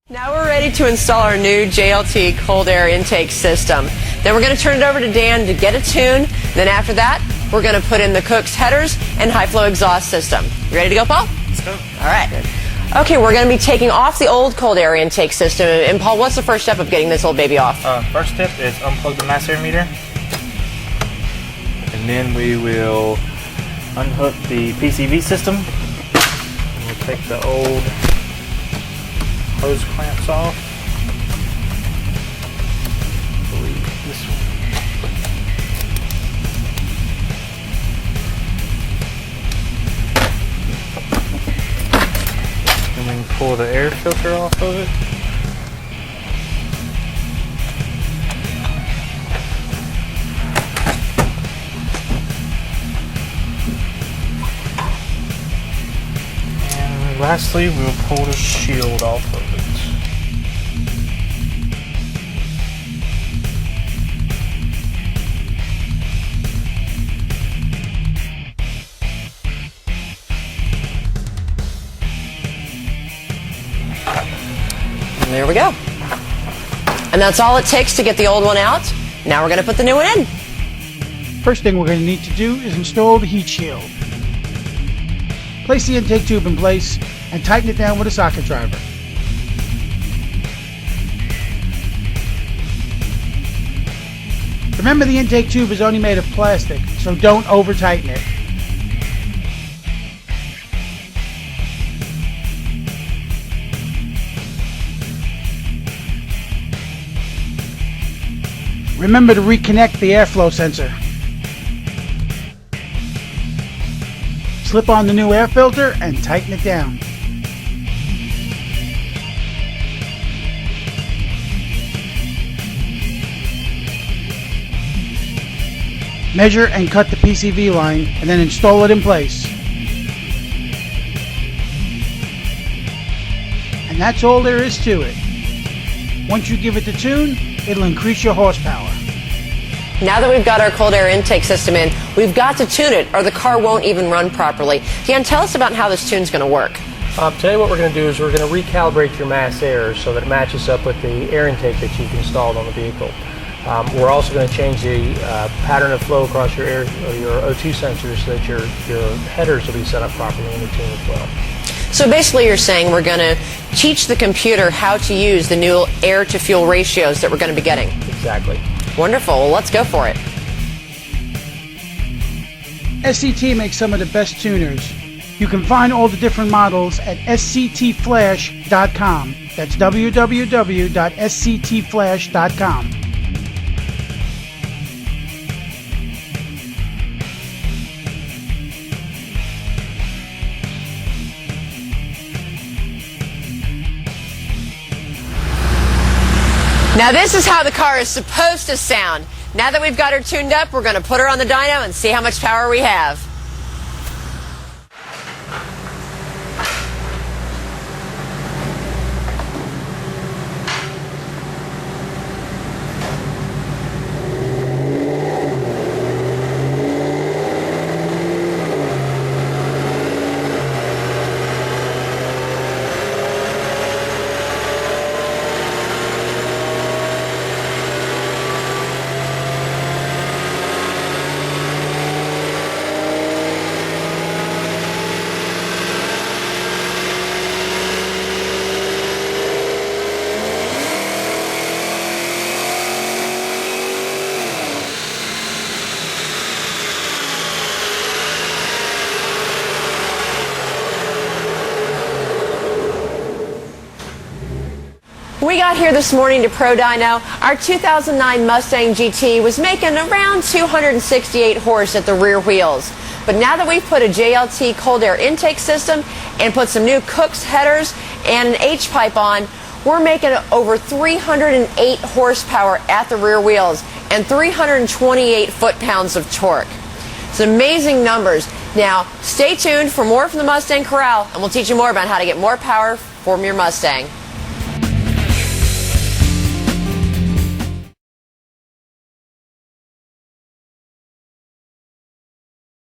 Now we're ready to install our new JLT Cold Air Intake system. Then we're going to turn it over to Dan to get a tune. Then after that, we're going to put in the cook's headers and high flow exhaust system. You ready to go, Paul? Let's go. All right. Okay, we're going to be taking off the old cold air intake system. And Paul, what's the first step of getting this old baby off? First step is unplug the mass air meter. And then we will unhook the PCV system. And we'll take the old hose clamps off. I believe this one. And we can pull the air filter off of it. And lastly, we'll pull the shield off of it. And there we go. And that's all it takes to get the old one out. Now we're going to put the new one in. First thing we're going to need to do is install the heat shield. Place the intake tube in place and tighten it down with a socket driver. Remember, the intake tube is only made of plastic, so don't over tighten it. Remember to reconnect the airflow sensor. Slip on the new air filter and tighten it down. Measure and cut the PCV line and then install it in place. And that's all there is to it. Once you give it the tune, it'll increase your horsepower. Now that we've got our cold air intake system in, we've got to tune it or the car won't even run properly. Dan, tell us about how this tune's going to work. Today what we're going to do is we're going to recalibrate your mass air so that it matches up with the air intake that you've installed on the vehicle. We're also going to change the pattern of flow across your air or your O2 sensors so that your headers will be set up properly in the tune as well. So basically you're saying we're going to teach the computer how to use the new air to fuel ratios that we're going to be getting. Exactly. Wonderful. Well, let's go for it. SCT makes some of the best tuners. You can find all the different models at sctflash.com. That's www.sctflash.com. Now this is how the car is supposed to sound. Now that we've got her tuned up, we're going to put her on the dyno and see how much power we have. We got here this morning to Pro Dyno. Our 2009 Mustang GT was making around 268 horse at the rear wheels. But now that we've put a JLT cold air intake system and put some new Cook's headers and an H-pipe on, we're making over 308 horsepower at the rear wheels and 328 foot-pounds of torque. It's amazing numbers. Now, stay tuned for more from the Mustang Corral, and we'll teach you more about how to get more power from your Mustang.